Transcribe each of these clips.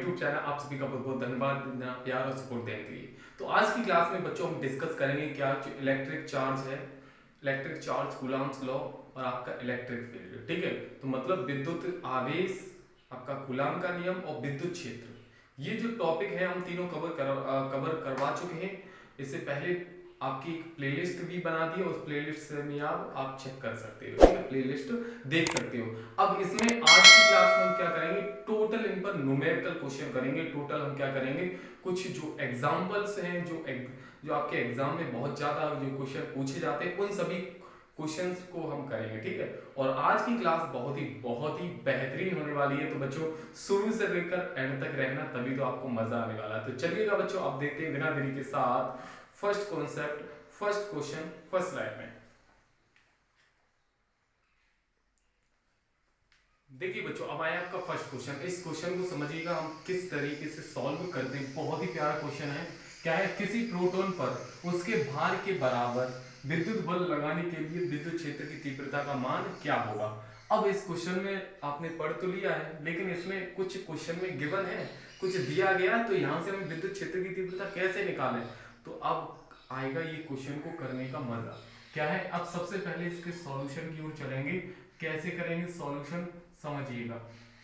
YouTube channel. आप सभी का बहुत बहुत धन्यवाद इतना प्यार और सपोर्ट देने के लिए। तो आज की क्लास में बच्चों हम डिस्कस करेंगे क्या इलेक्ट्रिक चार्ज है, इलेक्ट्रिक चार्ज, कूलम्ब्स लॉ और आपका इलेक्ट्रिक फील्ड। ठीक है, तो मतलब विद्युत आवेश, आपका कूलम्ब का नियम और विद्युत क्षेत्र, ये जो टॉपिक है हम तीनों कवर करवा चुके हैं। इससे पहले आपकी एक प्लेलिस्ट भी बना दी है, उस प्लेलिस्ट से भी आप चेक कर सकते हो। ठीक है, प्लेलिस्ट देख सकते हो। अब इसमें आज की क्लास में हम क्या करेंगे, टोटल इन पर न्यूमेरिकल क्वेश्चन करेंगे। टोटल हम क्या करेंगे, कुछ जो एग्जांपल्स हैं, जो आपके एग्जाम में बहुत ज्यादा जो क्वेश्चन पूछे जाते हैं, उन सभी क्वेश्चंस को हम करेंगे। ठीक है, और आज की क्लास बहुत ही बेहतरीन होने वाली है। तो बच्चों शुरू से लेकर एंड तक रहना, तभी तो आपको मजा आने वाला है। तो चलिएगा बच्चों, अब देखते हैं बिना देरी के साथ first concept, first question, first slide में। देखिए बच्चों, अब आया आपका फर्स्ट क्वेश्चन। इस क्वेश्चन को समझिएगा हम किस तरीके से सॉल्व करते हैं। बहुत ही प्यारा क्वेश्चन है। क्या है, किसी प्रोटॉन पर उसके भार के बराबर विद्युत बल लगाने के लिए विद्युत क्षेत्र की तीव्रता का मान क्या होगा। अब इस क्वेश्चन में आपने पढ़ तो लिया है, लेकिन इसमें कुछ क्वेश्चन में गिवन है, कुछ दिया गया, तो यहां से हम विद्युत क्षेत्र की तीव्रता कैसे निकालें। तो अब आएगा ये क्वेश्चन को करने का मजा। क्या है, अब सबसे पहले इसके सॉल्यूशन की ओर चलेंगे। कैसे करेंगे सॉल्यूशन, समझिएगा।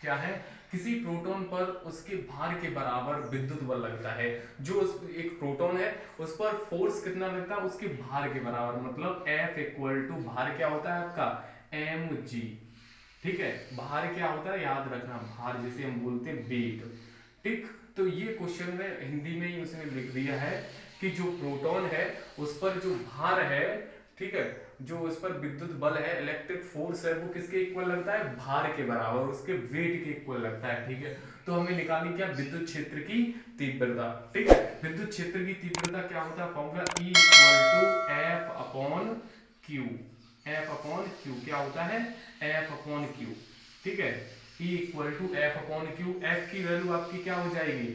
क्या है, किसी प्रोटॉन पर उसके भार के बराबर विद्युत बल लगता है। जो एक प्रोटॉन है उस पर फोर्स कितना लगता है, उसके भार के बराबर, मतलब F इक्वल टू भार क्या होता है आपका mg। ठीक है, भार क्या होता है याद रखना, भार जिसे हम बोलते हैं वेट। ठीक, तो ये क्वेश्चन में हिंदी में ही उसने लिख दिया है कि जो प्रोटॉन है उस पर जो भार है, ठीक है, जो उस पर विद्युत बल है, इलेक्ट्रिक फोर्स है, वो किसके इक्वल लगता है, भार के बराबर, उसके वेट के इक्वल लगता है। ठीक है, तो हमें निकालनी क्या, विद्युत क्षेत्र की तीव्रता। ठीक है, विद्युत क्षेत्र की तीव्रता क्या होता है, formula E equal to F upon Q. F upon Q क्या होता है, एफ अपॉन क्यू। ठीक है, E equal to F upon Q. F की वैल्यू आपकी क्या हो जाएगी,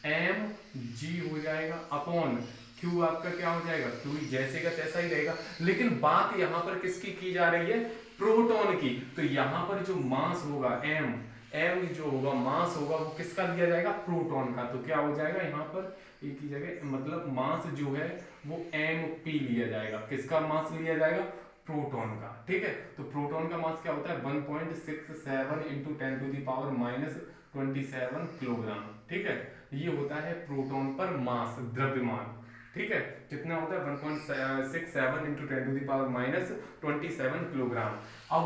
एम जी हो जाएगा, अपॉन क्यू आपका क्या हो जाएगा, क्यू जैसे का तैसा ही रहेगा। लेकिन बात यहां पर किसकी की जा रही है, प्रोटॉन की। तो यहां पर जो मास होगा एम, एम जो होगा मास होगा, वो किसका लिया जाएगा, प्रोटॉन का। तो क्या हो जाएगा यहाँ पर एक ही जगह, मतलब मास जो है वो एम पी लिया जाएगा। किसका मास लिया जाएगा, प्रोटॉन का। ठीक है, तो प्रोटॉन का मास क्या होता है 1.67 इंटू 10⁻27 किलोग्राम। ठीक है, ये होता है प्रोटॉन पर मास, द्रव्यमान। ठीक है, कितना होता है 1.67 इंटू 10⁻27 किलोग्राम। अब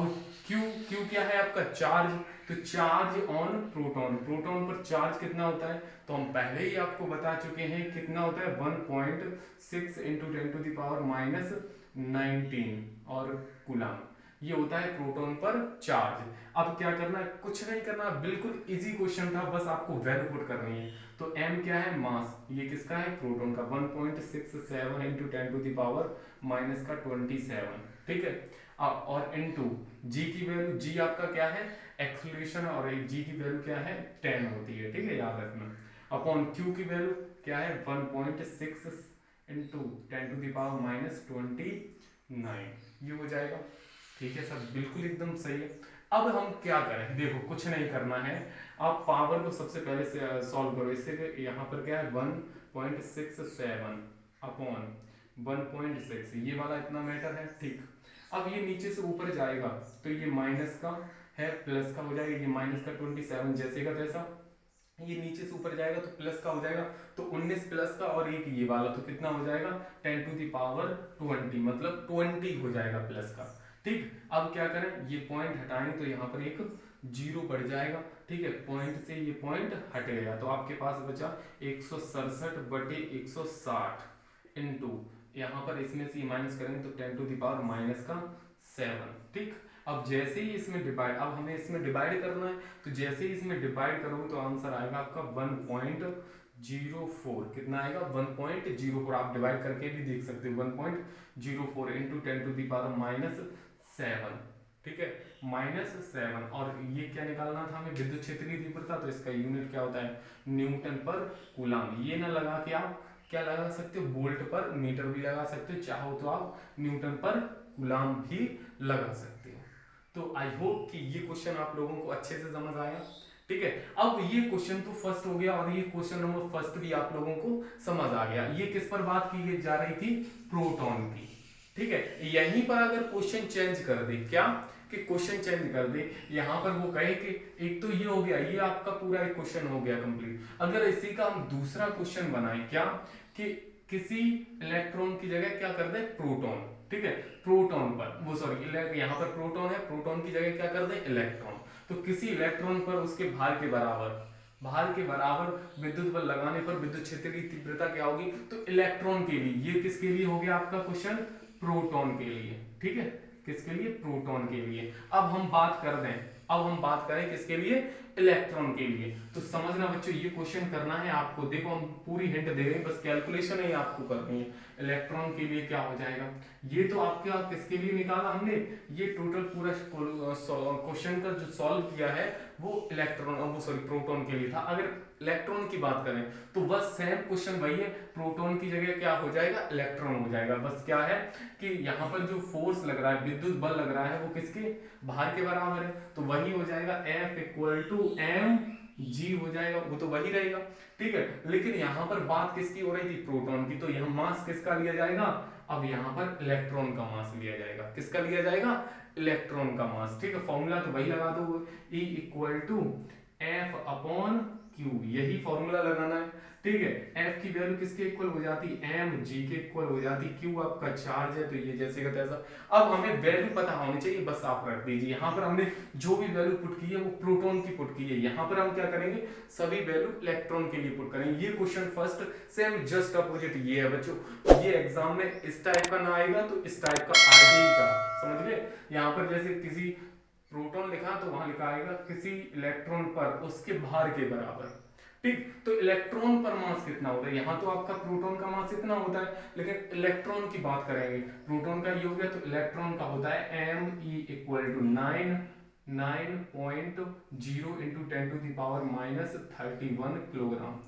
Q, Q क्या है आपका चार्ज। तो चार्ज ऑन प्रोटॉन, प्रोटॉन पर चार्ज कितना होता है, तो हम पहले ही आपको बता चुके हैं कितना होता है 1.6 इंटू 10⁻19 और कूलम। ये होता है प्रोटॉन पर चार्ज। अब क्या करना है, कुछ नहीं करना, बिल्कुल इजी क्वेश्चन था, बस आपको वैल्यू पुट करनी है। तो m क्या है, मास, ये किसका है, प्रोटॉन का, 1.67 इंटू 10⁻27। ठीक है, और इनटू g की वैल्यू, g आपका क्या है एक्सीलरेशन, और एक g की वैल्यू क्या है 10 होती है। ठीक है, याद रखना। अपॉन q की वैल्यू क्या है 1.6 इंटू 10⁻29, ये हो जाएगा। ठीक है सर, बिल्कुल एकदम सही है। अब हम क्या करें, देखो कुछ नहीं करना है, आप पावर को सबसे पहले से सॉल्व करो। इससे यहाँ पर क्या है 1.67 अपॉन 1.6, ये वाला इतना मैटर है। ठीक, अब ये नीचे से ऊपर जाएगा तो ये माइनस का है, प्लस का हो जाएगा, ये माइनस का 27 जैसे का तैसा, ये नीचे से ऊपर जाएगा तो प्लस का हो जाएगा, तो 19 प्लस का और एक ये वाला, तो कितना हो जाएगा 10⁻20, मतलब 20 हो जाएगा प्लस का। ठीक, अब क्या करें, ये पॉइंट हटाएं तो यहाँ पर एक जीरो बढ़ जाएगा। ठीक है, पॉइंट से ये पॉइंट हट गया, तो आपके पास बचा 167/160 इंटू, यहाँ पर इसमें से माइनस करेंगे तो 10⁻⁻7। ठीक, अब जैसे ही इसमें डिवाइड, अब हमें इसमें डिवाइड करना है, तो जैसे ही इसमें डिवाइड करोगे तो आंसर आएगा आपका 1.04। कितना आएगा 1.04, आप डिवाइड करके भी देख सकते हो, 1.04 इंटू 10⁻⁻7। ठीक है, -7, और ये क्या निकालना था हमें, विद्युत क्षेत्र की तीव्रता, तो इसका यूनिट क्या होता है न्यूटन पर कूलम। ये ना लगा के आप क्या लगा सकते हो, वोल्ट पर मीटर भी लगा सकते हो, चाहो तो आप न्यूटन पर कूलम भी लगा सकते हो। तो आई होप कि ये क्वेश्चन आप लोगों को अच्छे से समझ आया। ठीक है। अब ये क्वेश्चन तो फर्स्ट हो गया और ये क्वेश्चन नंबर फर्स्ट भी आप लोगों को समझ आ गया। ये किस पर बात की जा रही थी? प्रोटॉन की। ठीक है, यहीं पर अगर क्वेश्चन चेंज कर दे, क्या कि क्वेश्चन चेंज कर दे, यहां पर वो कहे कि एक तो ये हो गया, ये आपका पूरा एक क्वेश्चन हो गया कंप्लीट। अगर इसी का हम दूसरा क्वेश्चन बनाए, क्या कि किसी इलेक्ट्रॉन की जगह क्या कर दे? प्रोटॉन। ठीक है, प्रोटॉन पर वो सॉरी यहाँ पर प्रोटॉन है, प्रोटॉन की जगह क्या कर दे? इलेक्ट्रॉन। तो किसी इलेक्ट्रॉन पर उसके भार के बराबर विद्युत बल लगाने पर विद्युत क्षेत्र की तीव्रता क्या होगी? तो इलेक्ट्रॉन के लिए, ये किसके लिए हो गया आपका क्वेश्चन? प्रोटॉन के लिए। ठीक है, किसके लिए? प्रोटॉन के लिए। अब हम बात करें किसके लिए? इलेक्ट्रॉन के लिए। तो समझना बच्चों, ये क्वेश्चन करना है आपको। देखो हम पूरी हिंट दे रहे हैं, बस कैलकुलेशन ही आपको करनी है। इलेक्ट्रॉन के लिए क्या हो जाएगा? ये तो आपका किसके लिए निकाला हमने? ये टोटल पूरा क्वेश्चन का जो सॉल्व किया है वो प्रोटॉन के लिए था। अगर इलेक्ट्रॉन की बात करें तो बस सेम क्वेश्चन वही है, प्रोटॉन की जगह क्या हो जाएगा? इलेक्ट्रॉन हो जाएगा। बस क्या है कि यहाँ पर जो फोर्स लग रहा है, विद्युत बल लग रहा है, वो किसके? भार के बराबर है। तो वही हो जाएगा F equal to M G हो जाएगा, वो तो वही रहेगा। ठीक है, लेकिन यहाँ पर बात किसकी हो रही थी? प्रोटॉन की। तो यहाँ मास किसका लिया जाएगा? अब यहाँ पर इलेक्ट्रॉन का मास लिया जाएगा। किसका लिया जाएगा? इलेक्ट्रॉन का मास। ठीक है, फॉर्मूला तो वही लगा दो, E equal to F upon Q, यही फॉर्मूला लगाना है। ठीक है, एफ की वैल्यू किसके इक्वल हो जाती? एम जी के इक्वल हो जाती। क्यू आपका चार्ज है, तो ये जैसे का तैसा। अब हमें वैल्यू पता होनी चाहिए, बस आप रख दीजिए। यहाँ पर हमने जो भी वैल्यू पुट की है वो प्रोटॉन की पुट की है। यहाँ पर हम क्या करेंगे? सभी वैल्यू इलेक्ट्रॉन के लिए पुट करेंगे। ये question first sem just opposite ये है बच्चों। ये एग्जाम में इस टाइप का ना आएगा तो इस टाइप का आएगा, समझ गए? यहाँ पर जैसे किसी प्रोटॉन लिखा तो वहां लिखा आएगा किसी इलेक्ट्रॉन पर उसके भार के बराबर। ठीक, तो इलेक्ट्रॉन पर मास कितना होता है? यहाँ तो आपका प्रोटॉन का मास इतना होता है, लेकिन इलेक्ट्रॉन की बात करेंगे, प्रोटॉन का ये हो गया, तो इलेक्ट्रॉन का होता है M E equal to 9.0 into 10⁻31 kilogram.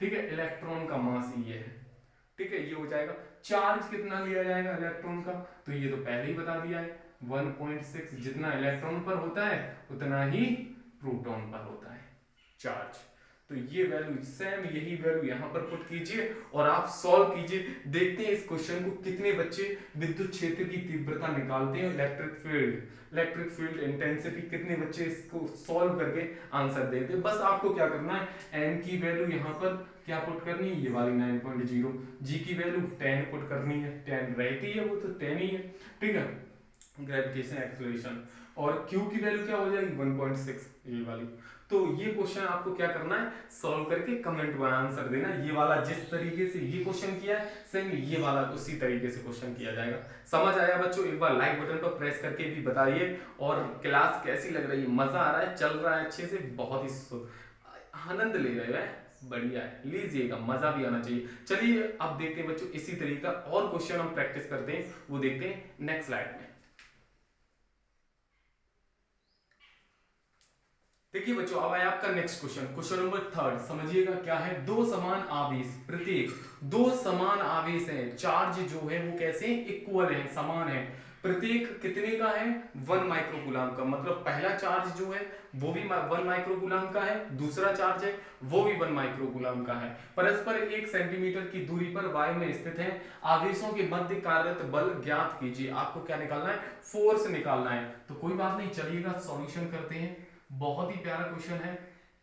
ठीक है, इलेक्ट्रॉन का मास ये है। ठीक है, ये हो जाएगा। चार्ज कितना लिया जाएगा इलेक्ट्रॉन का? तो ये तो पहले ही बता दिया है, 1.6। जितना इलेक्ट्रॉन पर होता है उतना ही प्रोटॉन पर होता है चार्ज। तो ये वैल्यू सेम, यही वैल्यू यहां पर पुट कीजिए और आप सॉल्व कीजिए। देखते हैं इस क्वेश्चन को कितने बच्चे विद्युत क्षेत्र की तीव्रता निकालते हैं, इलेक्ट्रिक फील्ड इंटेंसिटी, कितने बच्चे इसको सॉल्व करके आंसर देते हैं। बस आपको क्या करना है, एन की वैल्यू यहां पर क्या पुट करनी है? ये वाली 9.0। जी की वैल्यू 10 पुट करनी है, 10 रहती है, वो तो 10 ही है। ठीक है, ग्रेविटेशन एक्सेलरेशन। और क्यू की वैल्यू क्या हो जाएगी? 1.6, ये वाली। तो ये क्वेश्चन आपको क्या करना है? सॉल्व करके कमेंट में आंसर देना। ये वाला जिस तरीके से ये क्वेश्चन किया है, सेम ये वाला उसी तरीके से क्वेश्चन किया जाएगा। समझ आया बच्चों? एक बार लाइक बटन पर प्रेस करके भी बताइए। और क्लास कैसी लग रही है? मजा आ रहा है? चल रहा है अच्छे से? बहुत ही आनंद ले रहे हैं? बढ़िया है, लीजिएगा, मजा भी आना चाहिए। चलिए अब देखते हैं बच्चों, इसी तरीके का और क्वेश्चन हम प्रैक्टिस करते हैं, वो देखते हैं नेक्स्ट स्लाइड में। देखिए बच्चों, अब आया आपका next question, question number third. समझिएगा क्या है? दो समान आवेश, प्रत्येक दो समान आवेश हैं, चार्ज जो है वो कैसे इक्वल है, समान है। प्रत्येक कितने का है? 1 माइक्रोकूलम का। मतलब पहला चार्ज जो है वो भी 1 माइक्रोकूलम का है, दूसरा चार्ज है वो भी 1 माइक्रोकूलम का है। परस्पर 1 सेंटीमीटर की दूरी पर वायु में स्थित है। आवेशों के मध्य कार्यरत बल ज्ञात कीजिए। आपको क्या निकालना है? फोर्स निकालना है। तो कोई बात नहीं, चलिएगा सॉल्यूशन करते हैं। बहुत ही प्यारा क्वेश्चन है।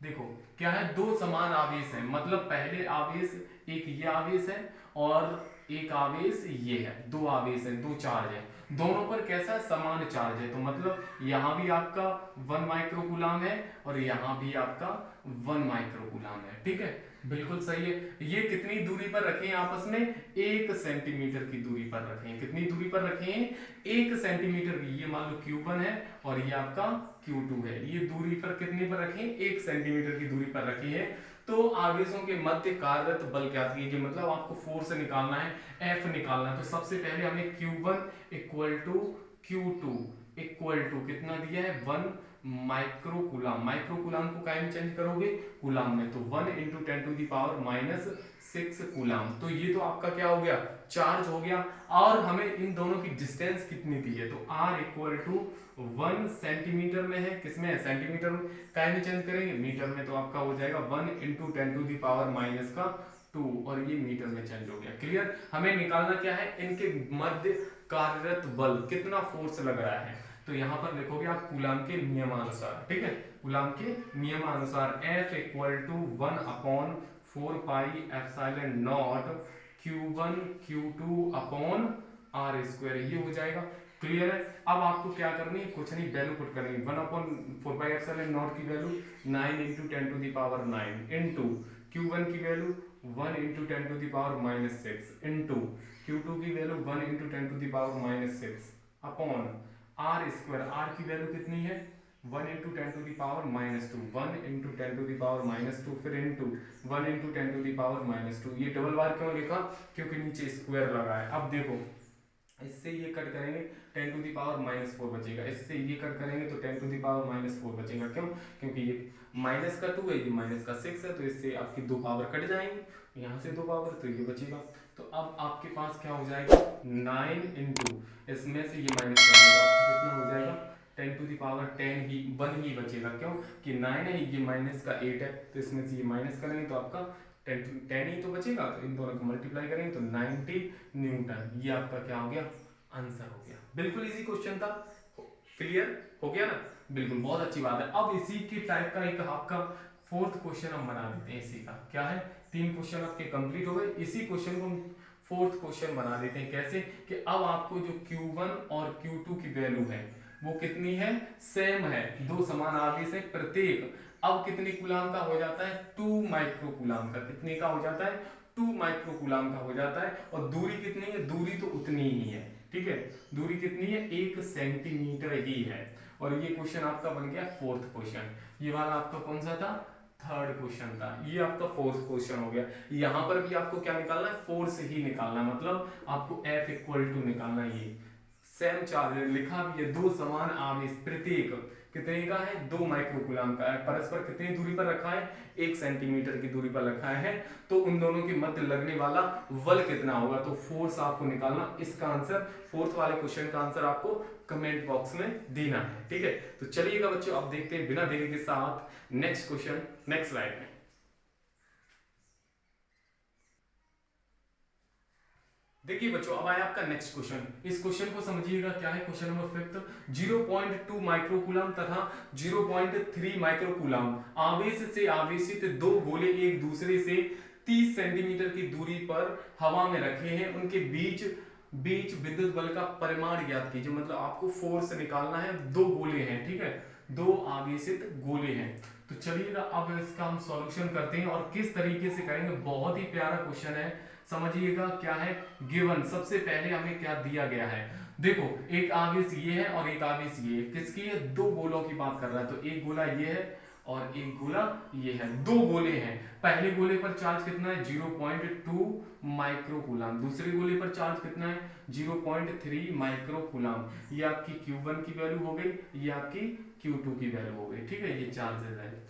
देखो क्या है, दो समान आवेश हैं, मतलब पहले आवेश, एक ये आवेश है और एक आवेश ये है। दो आवेश है, दो चार्ज है, दोनों पर कैसा समान चार्ज है। तो मतलब यहां भी आपका 1 माइक्रोकूलम है और यहां भी आपका 1 माइक्रोकूलम है। ठीक है, बिल्कुल सही है। ये कितनी दूरी पर रखे हैं आपस में? 1 सेंटीमीटर की दूरी पर रखे हैं। कितनी दूरी पर रखे हैं? 1 सेंटीमीटर की। ये मान लो Q1 है और ये आपका Q2 है। ये दूरी पर कितने पर रखे हैं? 1 सेंटीमीटर की दूरी पर रखे हैं। तो आवेशों के मध्य कार्यरत बल ज्ञात कीजिए। मतलब आपको फोर्स निकालना है, F निकालना है। तो सबसे पहले हमें Q1 equal to Q2 equal to कितना दिया है? 1 माइक्रोकुलाम। माइक्रोकुलाम को काय में चेंज करोगे, कुलाम में, तो 1 × 10⁻⁻6 कुलाम। तो ये तो आपका क्या हो गया, चार्ज हो गया। और हमें इन दोनों की डिस्टेंस कितनी दी है, तो r = 1 सेंटीमीटर में है, किसमें है, सेंटीमीटर में, काय में चेंज करेंगे, मीटर में, तो आपका हो जाएगा 1 × 10⁻⁻2 और ये मीटर में चेंज हो गया। क्लियर। हमें निकालना क्या है, इनके मध्य कार्यरत बल, कितना फोर्स लग रहा है। तो यहाँ पर लिखोगे आप कूलाम के नियमानुसार, ठीक है, कूलाम के नियमानुसार F = 1/4πε0 Q1 Q2/r², ये हो जाएगा। क्लियर है। अब आपको क्या करनी है, कुछ नहीं, वैल्यू पुट करनी है। 1/4πε0 की वैल्यू 9 × 10⁹ इंटू Q1 की वैल्यू 1 × 10⁻⁻6 इंटू Q2 की वैल्यू 1 × 10⁻⁻6 अपॉन r²। r की वैल्यू कितनी है, 1 × 10⁻², 1 × 10⁻², फिर इंटू 1 × 10⁻²। ये डबल बार क्यों लिखा, क्योंकि नीचे स्क्वायर लगा है। अब देखो, इससे ये कट करेंगे 10⁻⁻4 बचेगा, इससे ये कट करेंगे तो 10⁻⁻4 बचेगा। क्यों, क्योंकि ये माइनस का 2 है, ये माइनस का 6 है, तो इससे आपकी 2 पावर कट जाएंगी, यहाँ से 2 पावर, तो ये बचेगा। तो अब आपके पास क्या हो जाएगा, 9 इंटू, इसमें से ये माइनस कर देगा, आपको कितना हो जाएगा, 10⁻10 ही 1 ही बचेगा। क्यों कि 9 है, ये माइनस का 8 है, तो इसमें से ये माइनस करेंगे तो आपका 10 ही तो बचेगा। तो इन दोनों को मल्टीप्लाई करेंगे तो 90 न्यूटन। ये आपका क्या हो गया, आंसर हो गया। बिल्कुल इजी क्वेश्चन था। क्लियर हो गया ना, बिल्कुल, बहुत अच्छी बात है। अब इसी के टाइप का एक आपका फोर्थ क्वेश्चन हम बना देते हैं। इसी का क्या है, 3 क्वेश्चन आपके कंप्लीट हो गए। इसी क्वेश्चन को हम फोर्थ क्वेश्चन बना देते हैं। कैसे कि अब आपको जो Q1 और Q2 की वैल्यू है वो कितनी है, सेम है, 2 समान आवेश है, प्रत्येक अब कितने कूलाम का हो जाता है, 2 माइक्रोकूलाम का। कितने का हो जाता है, 2 माइक्रोकूलाम का हो जाता है। और दूरी कितनी है, दूरी तो उतनी ही है, ठीक है, दूरी कितनी है, 1 सेंटीमीटर ही है। और ये क्वेश्चन आपका बन गया फोर्थ क्वेश्चन। ये वाला आपका कौन सा था, थर्ड क्वेश्चन था। ये आपका फोर्थ क्वेश्चन हो गया। यहाँ पर भी आपको क्या निकालना है, फोर्स ही निकालना है, मतलब आपको F = निकालना है। ये सेम चार्ज लिखा भी है, 2 समान आवेश, प्रत्येक कितने का है, 2 माइक्रोकूलाम का है, परस्पर कितनी दूरी पर रखा है, 1 सेंटीमीटर की दूरी पर रखा है। तो उन दोनों के मध्य लगने वाला बल कितना होगा, तो फोर्स आपको निकालना। इसका आंसर, फोर्थ वाले क्वेश्चन का आंसर आपको कमेंट बॉक्स में देना है, ठीक है। तो चलिएगा बच्चों, अब देखते हैं बिना देरी के साथ नेक्स्ट क्वेश्चन, नेक्स्ट स्लाइड में। देखिए बच्चों, अब आया आपका नेक्स्ट क्वेश्चन। इस क्वेश्चन को समझिएगा, क्या है क्वेश्चन नंबर 5। 0.2 माइक्रोकूलम तथा 0.3 माइक्रोकूलम आवेश से आवेशित 2 गोले एक दूसरे से 30 सेंटीमीटर की दूरी पर हवा में रखे हैं। उनके बीच बीच विद्युत बल का परिमाण ज्ञात कीजिए। मतलब आपको फोर्स निकालना है, 2 गोले हैं, ठीक है, 2 आवेशित गोले हैं। तो चलिएगा अब इसका हम सॉल्यूशन करते हैं और किस तरीके से करेंगे। बहुत ही प्यारा क्वेश्चन है, समझिएगा। क्या है गिवन, सबसे पहले हमें क्या दिया गया है, देखो एक आवेश ये है और एक आवेश ये है, किसकी है, 2 गोलों की बात कर रहा है। तो एक गोला ये है और एक गोला ये है, 2 गोले हैं। पहले गोले पर चार्ज कितना है, 0.2 माइक्रोकूलम, दूसरे गोले पर चार्ज कितना है, 0.3 माइक्रोकूलम। ये आपकी Q1 की वैल्यू हो गई, ये आपकी Q2 की वैल्यू हो गई, ठीक है, ये चार्जेस है।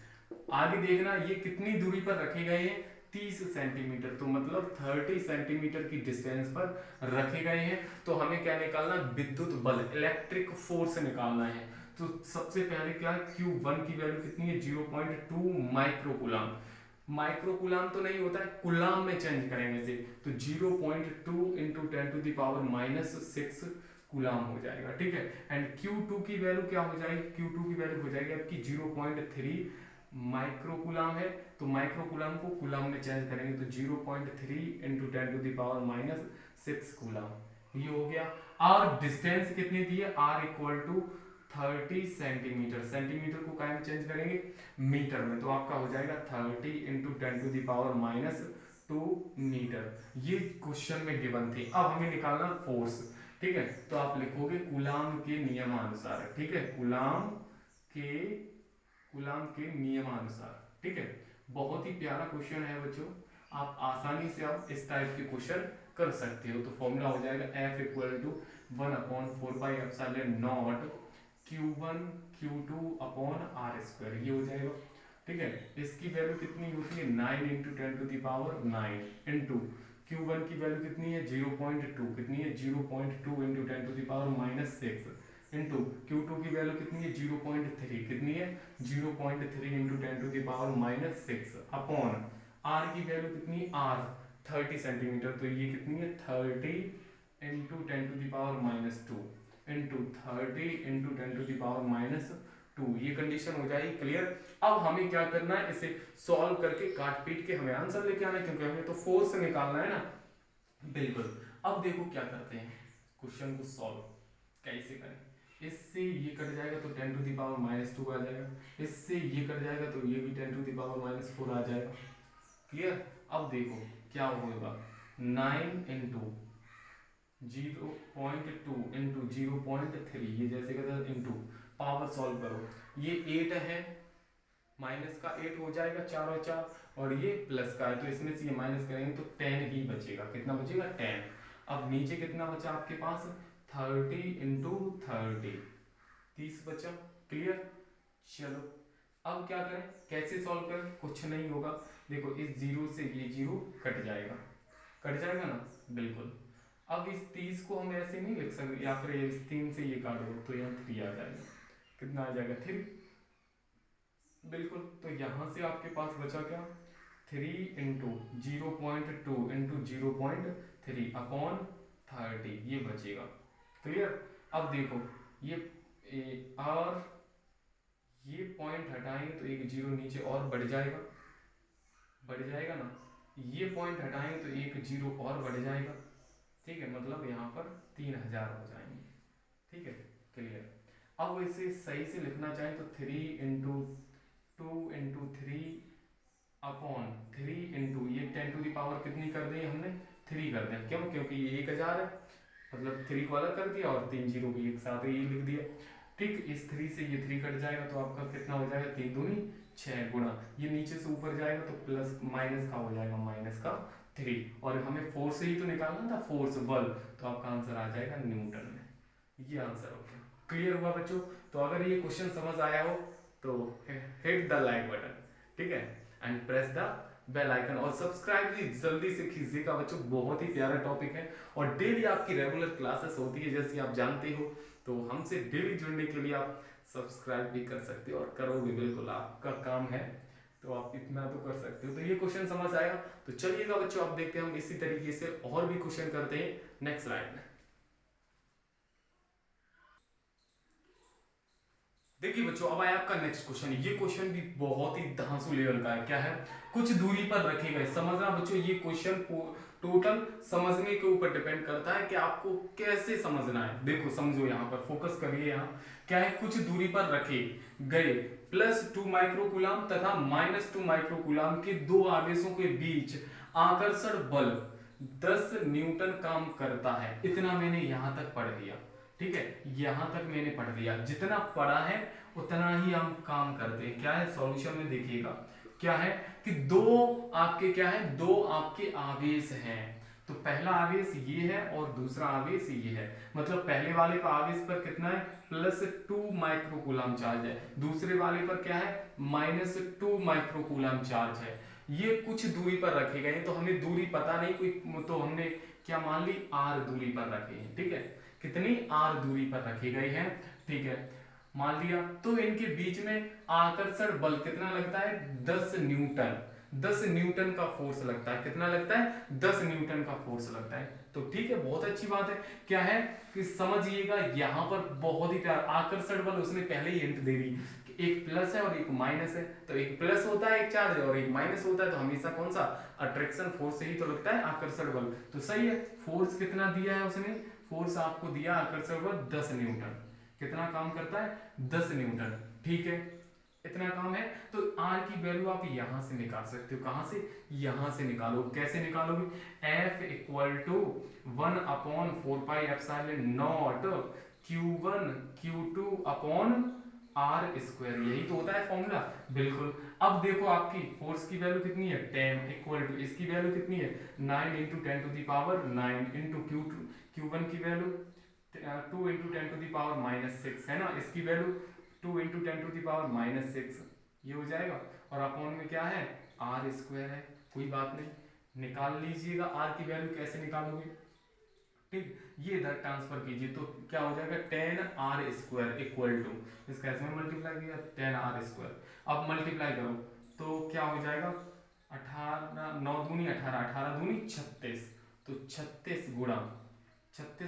आगे देखना, ये कितनी दूरी पर रखे गए हैं, 30 सेंटीमीटर, तो मतलब 30 सेंटीमीटर की डिस्टेंस पर रखे गए हैं। तो हमें क्या निकालना, विद्युत बल, इलेक्ट्रिक फोर्स निकालना है। तो सबसे पहले क्या है, Q1 की वैल्यू कितनी है, 0.2 माइक्रोकूलम। माइक्रोकूलम तो नहीं होता है, कूलम में चेंज करेंगे इसे, तो 0.2 × 10⁻⁻6 कूलम हो जाएगा, ठीक है। एंड Q2 की वैल्यू क्या हो जाएगी, Q2 की वैल्यू हो जाएगी आपकी 0.3 माइक्रोकूलम है, तो माइक्रोकूलम को कूलम में चेंज करेंगे तो 0.3 × 10⁻⁻6 कूलम, ये हो गया। और डिस्टेंस कितनी दी है, R = 30 सेंटीमीटर, सेंटीमीटर को काय में चेंज करेंगे, मीटर में, तो आपका हो जाएगा 30 × 10⁻⁻2 मीटर। ये क्वेश्चन में गिवन थी। अब हमें निकालना फोर्स, ठीक है, तो आप लिखोगे कूलाम के नियमानुसार, ठीक है, कूलाम के नियमानुसार, ठीक है। बहुत ही प्यारा क्वेश्चन है बच्चों, आप आसानी से आप इस टाइप के क्वेश्चन कर सकते हो। तो फॉर्मूला हो जाएगा F = 1/4πε0 Q1 Q2 upon R square, ये हो जाएगा। ठीक है, इसकी वैल्यू कितनी होती है 9 इंटू 10⁻9 इंटू Q1 की वैल्यू कितनी है 0.2, कितनी है 0.2 इंटू 10⁻⁻6 इंटू Q2 की वैल्यू कितनी है 0.3, कितनी है 0.3 इंटू 10⁻⁻6 अपॉन R की वैल्यू कितनी है R 30 सेंटीमीटर, तो ये कितनी है 30 इंटू 10⁻⁻2 इंटू 30 इंटू 10⁻⁻2, ये कंडीशन हो जाएगी क्लियर। अब हमें क्या करना है, इसे सॉल्व करके काट पीट के हमें आंसर लेके आना है, क्योंकि हमें तो फोर्स से निकालना है ना। बिल्कुल। अब देखो क्या करते हैं, क्वेश्चन को सॉल्व कैसे करें। इससे ये कट जाएगा तो 10⁻⁻2 आ जाएगा, इससे ये कट जाएगा तो ये भी 10⁻⁻4 आ जाएगा। क्लियर। अब देखो क्या होगा 9 इंटू 0.2 इंटू 0.3, ये जैसे कहते इंटू पावर सॉल्व करो, ये 8 है, माइनस का 8 हो जाएगा 4 और 4, और ये प्लस का है, तो इसमें से ये माइनस करेंगे तो 10 ही बचेगा। कितना बचेगा 10। अब नीचे कितना बचा आपके पास 30 इंटू 30 बचा। क्लियर। चलो अब क्या करें, कैसे सॉल्व करें, कुछ नहीं होगा। देखो इस जीरो से ये जीरो कट जाएगा, कट जाएगा ना, बिल्कुल। अब इस 30 को हम ऐसे नहीं लिख सकते, या फिर इस 3 से ये काट दो तो यहाँ 3 आ जाएगा, कितना आ जाएगा 3, बिल्कुल। तो यहाँ से आपके पास बचा क्या 3 इंटू 0.2 इंटू 0.3 अपॉन 30, ये बचेगा। क्लियर। अब देखो और ये पॉइंट हटाएंगे तो एक जीरो नीचे और बढ़ जाएगा, बढ़ जाएगा ना, ये पॉइंट हटाएंगे तो एक जीरो और बढ़ जाएगा। ठीक है, मतलब यहाँ पर 3000 हो जाएंगे। ठीक है, क्लियर। अब इसे सही से लिखना चाहें तो 3 इंटू 2 इंटू 3 अपॉन 3 इंटू ये 10 टू दी पावर कितनी कर दी हमने 3 कर दें, क्यों, क्योंकि ये 1000 है, मतलब 3 को अलग कर दिया और 3 जीरो भी एक साथ ही लिख दिया। ठीक, इस 3 से ये 3 कट जाएगा तो आपका कितना हो जाएगा 3 दूनी 6 गुणा, ये नीचे से ऊपर जाएगा तो प्लस माइनस का हो जाएगा माइनस का 3, और हमें फोर्स से ही तो निकालना था, फोर्स बल, तो आपका आंसर आ जाएगा न्यूटन में। ये आंसर हो गया। क्लियर हुआ बच्चों। तो अगर ये क्वेश्चन समझ आया हो तो हिट द लाइक बटन, ठीक है, and press the bell icon, और सब्सक्राइब भी जल्दी से कीजिएगा बच्चों, बहुत ही प्यारा टॉपिक है। और डेली आपकी रेगुलर क्लासेस होती है जैसे आप जानते हो, तो हमसे डेली जुड़ने के लिए आप सब्सक्राइब भी कर सकते हो और करोगे, बिल्कुल आपका काम है, तो आप इतना तो कर सकते हो। तो ये क्वेश्चन समझ आया, तो चलिएगा बच्चों आप देखते हैं हम इसी तरीके से और भी क्वेश्चन करते हैं नेक्स्ट स्लाइड में। देखिए बच्चों अब आया आपका नेक्स्ट क्वेश्चन, ये क्वेश्चन भी बहुत ही धांसू लेवल का है। क्या है, कुछ दूरी पर रखे गए, समझना बच्चों ये क्वेश्चन टोटल समझने के ऊपर डिपेंड करता है कि आपको कैसे समझना है। देखो समझो, यहाँ पर फोकस करिए। यहाँ क्या है, कुछ दूरी पर रखे गए +2 माइक्रोकूलम तथा -2 माइक्रोकूलम के दो आवेशों के बीच आकर्षण बल 10 न्यूटन काम करता है। इतना मैंने यहाँ तक पढ़ लिया। ठीक है, यहां तक मैंने पढ़ दिया, जितना पढ़ा है उतना ही हम काम करते हैं। क्या है, सॉल्यूशन में देखिएगा क्या है कि दो आपके क्या है, दो आपके आवेश हैं, तो पहला आवेश ये है और दूसरा आवेश ये है, मतलब पहले वाले का आवेश पर कितना है +2 माइक्रोकूलम चार्ज है, दूसरे वाले पर क्या है -2 माइक्रोकूलम चार्ज है। ये कुछ दूरी पर रखे गए हैं, तो हमें दूरी पता नहीं कोई, तो हमने क्या मान ली r दूरी पर रखे हैं। ठीक है, कितनी r दूरी पर रखे गए हैं। ठीक है, मान लिया, तो इनके बीच में आकर्षण बल कितना लगता है 10 न्यूटन, 10 न्यूटन का फोर्स लगता है। कितना लगता है 10 न्यूटन का फोर्स लगता है। तो ठीक है, बहुत अच्छी बात है। क्या है कि समझिएगा यहाँ पर बहुत ही प्यार, आकर्षण बल उसने पहले ही हिंट दे दी कि एक प्लस है और एक माइनस है, तो एक प्लस होता है एक चार्ज और एक माइनस होता है, तो हमेशा कौन सा अट्रैक्शन फोर्स से ही तो लगता है आकर्षण बल। तो सही है, फोर्स कितना दिया है उसने, फोर्स आपको दिया आकर्षण बल 10 न्यूटन, कितना काम करता है 10 न्यूटन। ठीक है, इतना काम है, तो R की वैल्यू आप यहां से निकाल सकते हो। कहां से, यहां से निकालो। कैसे निकालोगे, F = 1/4πε0 Q1 Q2 upon R², यही तो होता है फॉर्मूला। बिल्कुल। अब देखो आपकी फोर्स की वैल्यू कितनी है 10 = इसकी वैल्यू कितनी है 9 × 10⁻⁹ इंटू Q1 की value 2 into ten to the power -6 है ना, इसकी value 2 into ten to the power -6 ये हो जाएगा। और अपॉन में क्या है, आर स्क्वायर है, कोई बात नहीं, निकाल लीजिएगा आर की वैल्यू। कैसे निकालोगे, ठीक, ये इधर ट्रांसफर कीजिए तो क्या हो जाएगा 10r² इक्वल टू, इसका इसमें मल्टीप्लाई किया 10r²। अब मल्टीप्लाई करो तो क्या हो जाएगा 18, 9 दूनी 18, 18 दूनी 36, तो 36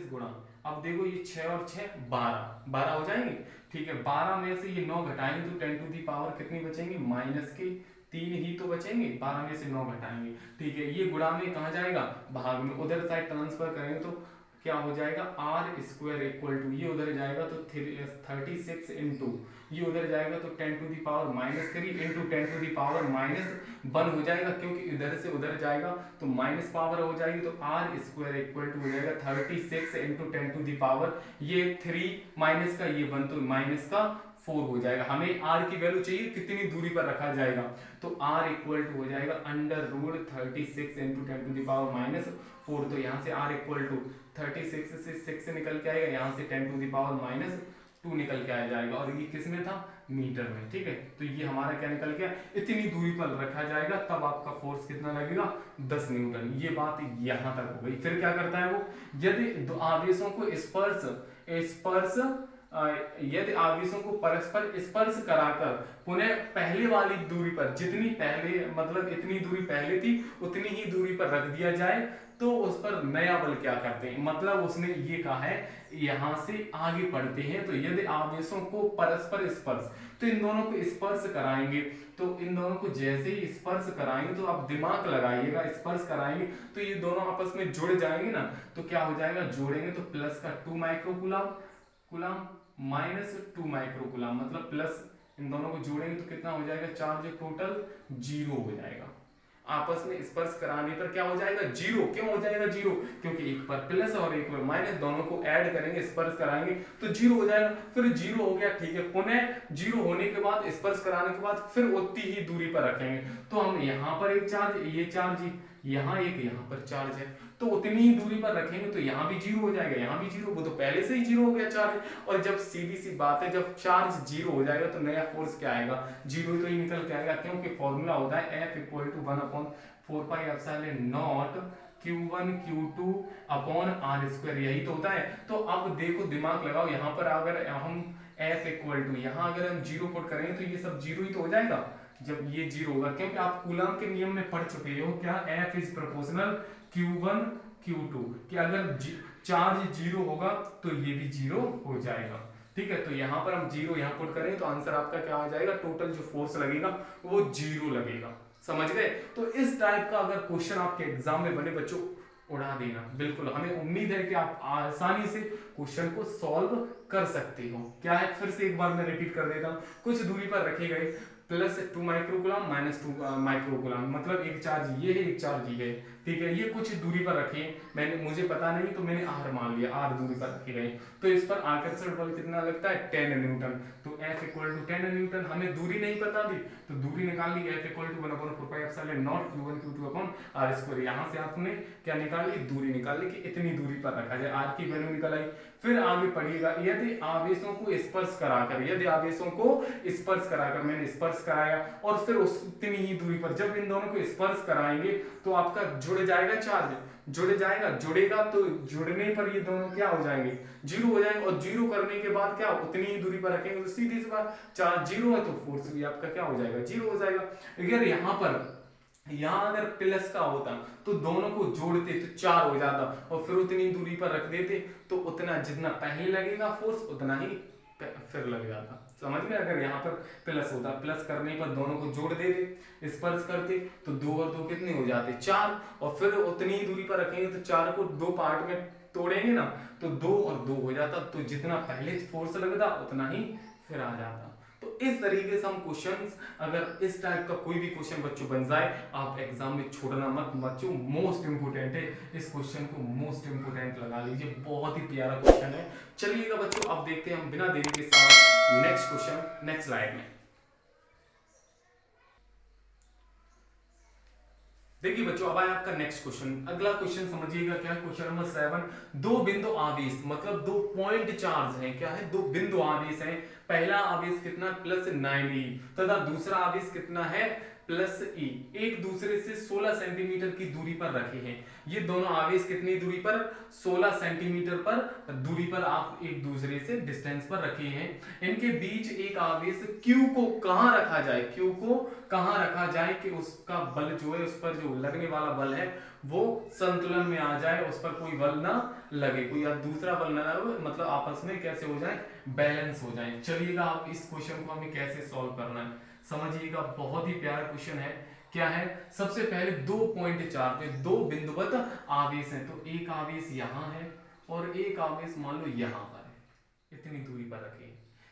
गुणा, अब देखो ये 6 और 6 12, 12 हो जाएंगे, ठीक है। 12 में से ये 9 घटाएंगे तो 10 टू दी पावर कितनी बचेंगे, -3 ही तो बचेंगे, 12 में से 9 घटाएंगे, ठीक है। ये गुणा में कहाँ जाएगा, भाग में, उधर साइड ट्रांसफर करेंगे तो क्या हो जाएगा r² इक्वल टू, ये उधर जाएगा तो 36 इंटू, ये उधर जाएगा तो 10 to the power -3 into 10 to the power -1 हो जाएगा, क्योंकि इधर से उधर जाएगा तो माइनस पावर हो जाएगी, तो r² इक्वल टू हो जाएगा 36 इंटू 10 टू दी पावर, ये 3 माइनस का ये 1 तो माइनस का 4 हो जाएगा। हमें r की वैल्यू चाहिए कितनी दूरी पर रखा जाएगा, तो r इक्वल टू हो जाएगा √36 इंटू 10 टू दी पावर -4, तो यहाँ से r इक्वल टू 36 से 6 से निकल के आएगा, यहाँ से 10 टू दी पावर -2 निकल के आ जाएगा, और ये किस में था, मीटर में, ठीक है। तो ये हमारा क्या निकल गया, इतनी दूरी पर रखा जाएगा तब आपका फोर्स कितना लगेगा, 10 न्यूटन। ये बात यहाँ तक हो गई। फिर क्या करता है वो, यदि दो आवेशों को यदि आवेशों को परस्पर स्पर्श कराकर पुनः पहले वाली दूरी पर, जितनी पहले मतलब इतनी दूरी पहले थी उतनी ही दूरी पर रख दिया जाए तो उस पर नया बल क्या करते हैं, मतलब उसने ये कहा है यहां से आगे बढ़ते हैं, तो यदि आवेशों को परस्पर स्पर्श, तो इन दोनों को स्पर्श कराएंगे, तो इन दोनों को जैसे ही स्पर्श कराएंगे, तो आप दिमाग लगाइएगा, स्पर्श कराएंगे तो ये दोनों आपस में जुड़ जाएंगे ना, तो क्या हो जाएगा, जोड़ेंगे तो प्लस का 2 माइक्रोकूलम -2 माइक्रोकूलम, मतलब प्लस, इन दोनों को जोड़ेंगे तो कितना हो जाएगा, चार्ज टोटल 0 हो जाएगा। आपस में स्पर्श कराने पर क्या हो जाएगा, 0। क्यों हो जाएगा 0, क्योंकि एक पर प्लस और एक पर माइनस, दोनों को ऐड करेंगे, स्पर्श कराएंगे तो 0 हो जाएगा। फिर 0 हो गया, ठीक है, पुनः 0 होने के बाद स्पर्श कराने के बाद फिर उतनी ही दूरी पर रखेंगे, तो हम यहाँ पर एक चार्ज, ये चार्ज यहाँ एक, यहाँ पर चार्ज है, तो उतनी ही दूरी पर रखेंगे तो यहाँ भी 0 हो जाएगा, यहाँ भी 0, वो तो पहले से ही 0 हो गया चार्ज। और जब सीधी सी बात है, जब चार्ज 0 हो जाएगा तो नया फोर्स क्या आएगा, 0 तो ही निकल के आएगा, क्योंकि फॉर्मूला होता है F = 1/4πε0 Q1 Q2 upon r², यही तो होता है। तो अब देखो दिमाग लगाओ, यहाँ पर अगर हम F = यहाँ अगर हम 0 पुट करेंगे तो ये सब 0 ही तो हो जाएगा जब ये 0 होगा, क्योंकि आप कूलम के नियम में पढ़ चुके हो क्या, F = Q1 Q2, कि अगर चार्ज 0 होगा तो ये भी 0 हो जाएगा, ठीक है। तो यहाँ पर हम 0 यहाँ पुट करें तो आंसर आपका क्या हो जाएगा, टोटल जो फोर्स लगेगा वो 0 लगेगा, समझ गए। तो इस टाइप का अगर क्वेश्चन आपके एग्जाम में बने बच्चों, उड़ा देना बिल्कुल, हमें उम्मीद है कि आप आसानी से क्वेश्चन को सॉल्व कर सकते हो। क्या है, फिर से एक बार मैं रिपीट कर देता हूँ, कुछ दूरी पर रखे गए +2 माइक्रोकूलम -2 माइक्रोकूलम, मतलब एक चार्ज ये है, एक चार्ज ये है, ठीक है। ये कुछ दूरी पर रखे, मैंने, मुझे पता नहीं तो मैंने r मान लिया, r दूरी पर रखे गए, तो इस पर आकर्षण बल कितना लगता है, 10 न्यूटन, तो F = 10 न्यूटन। हमें दूरी नहीं पता थी तो दूरी निकाल ली, F = 1/4πε0 Q1 Q2 upon r², यहाँ से आपने क्या निकाल ली, दूरी निकाल ली कि इतनी दूरी पर रखा जाए, r की वैल्यू निकल आई। फिर आगे पढ़िएगा, यदि आवेशों को स्पर्श कराकर, यदि आवेशों को स्पर्श कराकर, मैंने स्पर्श कराया और फिर उतनी ही दूरी पर जब इन दोनों को स्पर्श कराएंगे तो आपका जुड़ जाएगा, चार्ज जुड़ जाएगा, जुड़ेगा तो जुड़ने पर ये दोनों क्या हो जाएंगे, 0 हो जाएंगे, और 0 करने के बाद क्या, उतनी ही दूरी पर रखेंगे तो सीधी सी बात, चार्ज 0 है तो फोर्स भी आपका क्या हो जाएगा, 0 हो जाएगा। अगर यहाँ अगर प्लस का होता तो दोनों को जोड़ते तो 4 हो जाता, और फिर उतनी दूरी पर रख देते तो उतना जितना पहले लगेगा फोर्स उतना ही फिर लग जाता, समझ में। अगर यहाँ पर प्लस होता, प्लस करने पर दोनों को जोड़ देते, स्पर्श करते तो 2 और 2 कितने हो जाते, 4, और फिर उतनी ही दूरी पर रखेंगे तो 4 को 2 पार्ट में तोड़ेंगे ना तो 2 और 2 हो जाता, तो जितना पहले फोर्स लगता उतना ही फिर आ जाता। तो इस तरीके से हम क्वेश्चंस, अगर इस टाइप का कोई भी क्वेश्चन बच्चों बन जाए, आप एग्जाम में छोड़ना मत बच्चों, मोस्ट इंपोर्टेंट है, इस क्वेश्चन को मोस्ट इंपोर्टेंट लगा लीजिए, बहुत ही प्यारा क्वेश्चन है। चलिएगा बच्चों, अब देखते हैं हम बिना देरी के साथ नेक्स्ट क्वेश्चन, नेक्स्ट स्लाइड में। देखिए बच्चों, अब आया आपका नेक्स्ट क्वेश्चन। अगला क्वेश्चन समझिएगा, क्या क्वेश्चन नंबर 7। दो बिंदु आवेश मतलब 2 पॉइंट चार्ज हैं, क्या है, 2 बिंदु आवेश हैं। पहला आवेश कितना +9e तथा दूसरा आवेश कितना है +e, एक दूसरे से 16 सेंटीमीटर की दूरी पर रखे हैं। ये दोनों आवेश कितनी दूरी पर, 16 सेंटीमीटर पर दूरी पर आप एक दूसरे से डिस्टेंस पर रखे हैं। इनके बीच एक आवेश q को कहां रखा जाए, q को कहां रखा जाए कि उसका बल जो है, उस पर जो लगने वाला बल है वो संतुलन में आ जाए, उस पर कोई बल ना लगे, कोई दूसरा बल ना लगे, मतलब आपस में कैसे हो जाए, बैलेंस हो जाए। चलिएगा आप इस क्वेश्चन को हमें कैसे सॉल्व करना है समझिएगा, बहुत ही प्यारा क्वेश्चन है। क्या है, सबसे पहले 2.4 पे 2 बिंदुवत आवेश हैं, तो एक आवेश यहां है और एक आवेश मान लो यहां पर है। इतनी दूरी पर रखें,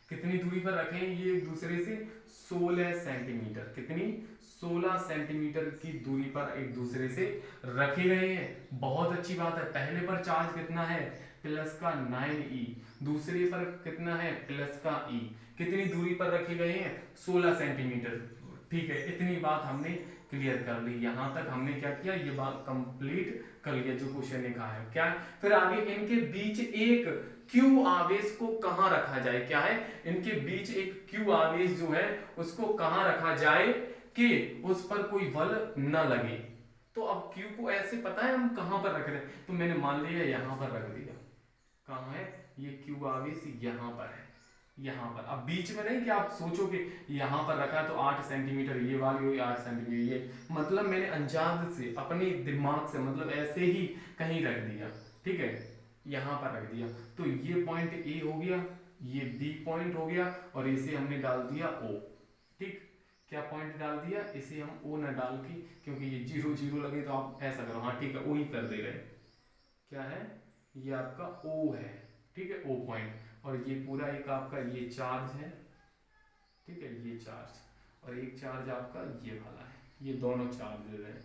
कितनी दूरी पर रखें, ये एक दूसरे से 16 सेंटीमीटर, कितनी 16 सेंटीमीटर की दूरी पर एक दूसरे से रखे गए हैं। बहुत अच्छी बात है। पहले पर चार्ज कितना है प्लस का 9e, दूसरे पर कितना है प्लस का e, कितनी दूरी पर रखे गए हैं 16 सेंटीमीटर। ठीक है, इतनी बात हमने क्लियर कर ली। यहां तक हमने क्या किया, ये बात कंप्लीट कर लिया जो क्वेश्चन ने कहा है। क्या है फिर आगे, इनके बीच एक क्यू आवेश को कहां रखा जाए, क्या है, इनके बीच एक क्यू आवेश जो है उसको कहां रखा जाए कि उस पर कोई बल न लगे। तो अब क्यू को ऐसे पता है हम कहां पर रख रहे हैं, तो मैंने मान लिया यहां पर रख दिया। कहां है ये क्यू आवेश, यहां पर है, यहां पर। अब बीच में नहीं कि आप सोचोगे यहां पर रखा तो 8 सेंटीमीटर ये वाली हुई, 8 सेंटीमीटर ये, मतलब मैंने अंदाज से अपने दिमाग से मतलब ऐसे ही कहीं रख दिया। ठीक है, यहां पर रख दिया, तो ये पॉइंट ए हो गया, ये बी पॉइंट हो गया और इसे हमने डाल दिया ओ। ठीक, क्या पॉइंट डाल दिया, इसे हम ओ न डाल के, क्योंकि ये 0 0 लगे तो आप ऐसा करो, हाँ ठीक है ओ ही कर दे रहे। क्या है, ये आपका ओ है, ठीक है ओ पॉइंट, और ये पूरा एक आपका ये चार्ज है, ठीक है ये चार्ज, और एक चार्ज आपका ये वाला है, ये दोनों चार्ज हैं।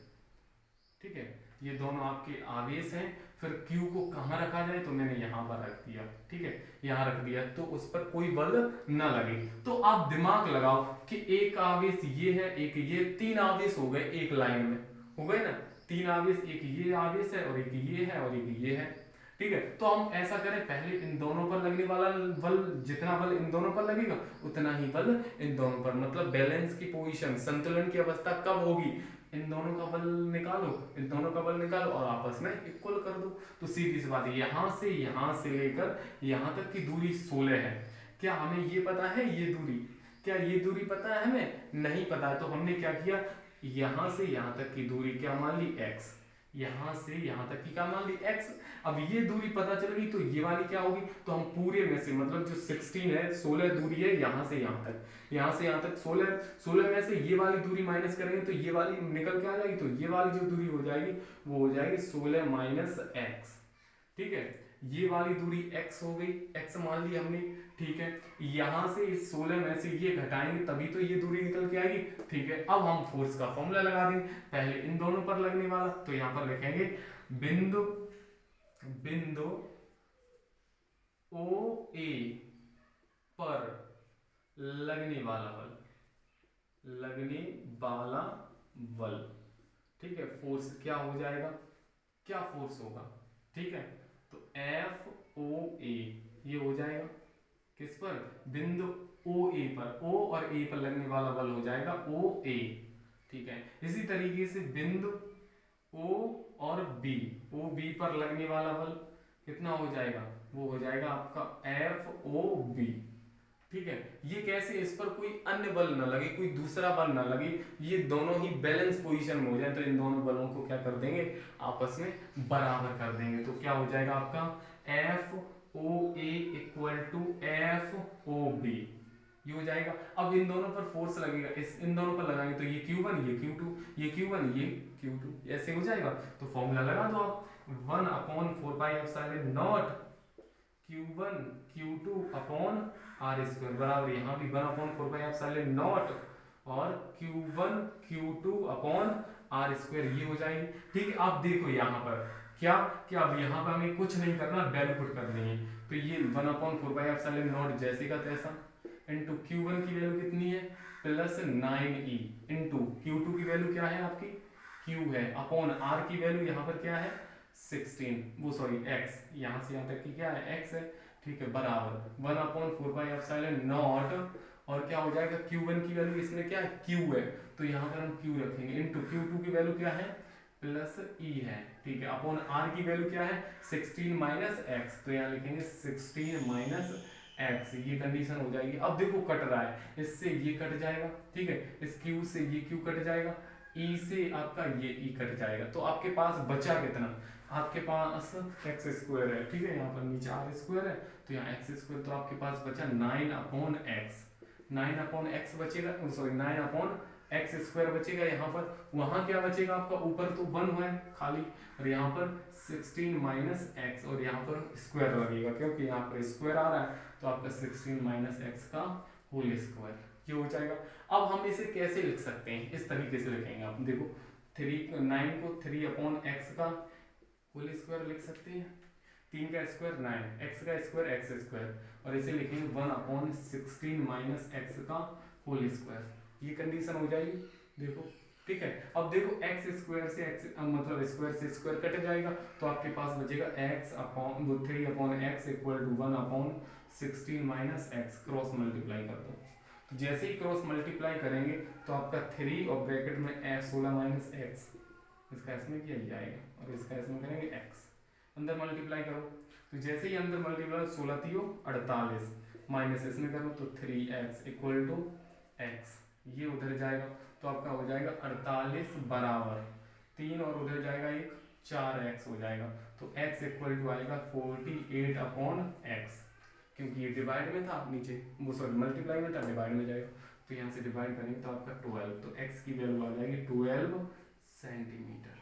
ठीक है, ये दोनों आपके आवेश हैं। फिर Q को कहाँ रखा जाए, तो मैंने यहाँ पर रख दिया। ठीक है, यहाँ रख दिया तो उस पर कोई बल न लगे। तो आप दिमाग लगाओ कि एक आवेश ये है, एक ये, 3 आवेश हो गए एक लाइन में, हो गए ना 3 आवेश, एक ये आवेश है और एक ये है और एक ये है। ठीक है, तो हम ऐसा करें, पहले इन दोनों पर लगने वाला बल, जितना बल इन दोनों पर लगेगा उतना ही बल इन दोनों पर, मतलब बैलेंस की पोजीशन, संतुलन की अवस्था कब होगी, इन दोनों का बल निकालो, इन दोनों का बल निकालो और आपस में इक्वल कर दो। तो सीधी सी बात है, यहां से लेकर यहां तक की दूरी 16 है। क्या हमें ये पता है ये दूरी, क्या ये दूरी पता है हमें, नहीं पता है। तो हमने क्या किया, यहां से यहां तक की दूरी क्या मान ली x, यहां से यहां तक की क्या मान ली x। अब ये दूरी पता चल गई तो ये वाली क्या होगी, तो हम पूरे में से मतलब जो 16 है, 16 दूरी है यहां से यहां तक, यहां से यहां तक 16 में से ये वाली दूरी माइनस करेंगे तो ये वाली निकल के आ जाएगी, तो ये वाली जो दूरी हो जाएगी वो हो जाएगी 16 माइनस x। ठीक है, ये वाली दूरी x हो गई, x मान ली हमने। ठीक है, यहां से इस 16 में से ये घटाएंगे तभी तो ये दूरी निकल के आएगी। ठीक है, अब हम फोर्स का फॉर्मूला लगा देंगे, पहले इन दोनों पर लगने वाला, तो यहां पर लिखेंगे बिंदु बिंदु ओ ए पर लगने वाला बल, लगने वाला बल। ठीक है, फोर्स क्या हो जाएगा, क्या फोर्स होगा। ठीक है, तो एफ ओ ए ये हो जाएगा किस पर, बिंदु ओ ए पर, ओ और ए पर लगने वाला बल हो जाएगा ओ ए। ठीक है, इसी तरीके से बिंदु ओ और बी, ओ बी पर लगने वाला बल कितना हो जाएगा, वो हो जाएगा आपका एफ ओ बी। ठीक है, ये कैसे, इस पर कोई अन्य बल ना लगे, कोई दूसरा बल ना लगे, ये दोनों ही बैलेंस पोजीशन में हो जाए, तो इन दोनों बलों को क्या कर देंगे, आपस में बराबर कर देंगे। तो क्या हो जाएगा आपका F O A equal to F O B, ये हो जाएगा। अब इन दोनों पर फोर्स लगेगा, इन दोनों पर लगाएंगे तो ये Q1 ये Q2, ये Q1 ये Q2, ऐसे हो जाएगा। तो फॉर्मूला लगा दो आप, 1/4πε0 Q1 Q2 upon R square बराबर, यहाँ भी 1/4πε0 और Q1 Q2 upon R square, ये हो जाएगी। ठीक है, अब देखो यहाँ पर क्या, कि अब यहाँ पर हमें कुछ नहीं करना, वैल्यू पुट करनी है। तो ये 1/4πε0 जैसे का तैसा इंटू Q1 की वैल्यू कितनी है +9e, इंटू Q2 की वैल्यू क्या है आपकी, Q है, अपॉन R की वैल्यू यहाँ पर क्या है 16, वो सॉरी x, यहाँ से यहाँ तक की क्या है x है, ठीक है, बराबर 1/4πε0, और क्या हो जाएगा Q1 की वैल्यू इसमें क्या है Q है, तो यहाँ पर हम Q रखेंगे, इनटू Q2 की वैल्यू क्या है प्लस E है, ठीक है, अपॉन R की वैल्यू क्या है 16 माइनस x, तो यहाँ लिखेंगे 16 माइनस x, ये कंडीशन हो जाएगी। अब देखो कट रहा है, इससे ये कट जाएगा, ठीक है, इस Q से ये Q कट जाएगा, E से आपका ये E कट जाएगा, तो आपके पास बचा कितना, आपके पास एक्स स्क्वायर है, ठीक है, यहाँ पर नीचे आर स्क्वायर है, तो यहाँ एक्स स्क्वायर, तो आपके पास बचा 9/x, 9/x बचेगा, सॉरी 9/x स्क्वायर बचेगा यहाँ पर, वहां क्या बचेगा आपका, ऊपर तो 1 हुआ है खाली, और यहाँ पर 16 माइनस एक्स, और यहाँ पर स्क्वायर लगेगा क्योंकि यहाँ पर स्क्वायर आ रहा है, तो आपका 16 माइनस एक्स का होल स्क्वायर ये हो जाएगा। अब हम इसे कैसे लिख सकते हैं, इस तरीके से लिखेंगे, आप देखो 9 को 3/x का होल स्क्वायर लिख सकते हैं, 3 का स्क्वायर 9, x का स्क्वायर x स्क्वायर, और इसे लिखेंगे 1/16 माइनस एक्स का होल स्क्वायर, ये कंडीशन हो जाएगी। देखो ठीक है, अब देखो x स्क्वायर से x मतलब स्क्वायर से स्क्वायर कट जाएगा, तो आपके पास बचेगा x upon 3/x equal to 1/16 minus X, cross multiply कर दो, तो जैसे ही क्रॉस मल्टीप्लाई करेंगे तो आपका 3 और ब्रैकेट में 16 माइनस एक्स, इसका इसमें किया जाएगा, और इसका इसमें करेंगे x, अंदर मल्टीप्लाई करो, तो जैसे ही अंदर मल्टीप्लाई 16 3 48 माइनस इसमें करो तो 3x इक्वल टू x, ये उधर जाएगा, तो आपका हो जाएगा 48 बराबर 3 और उधर जाएगा एक 4x हो जाएगा, तो x इक्वल टू आएगा 48/x, क्योंकि ये डिवाइड में था नीचे, वो सॉरी मल्टीप्लाई में था, डिवाइड में जाएगा, तो यहाँ से डिवाइड करेंगे तो आपका 12, तो x की वैल्यू आ जाएगी 12 सेंटीमीटर,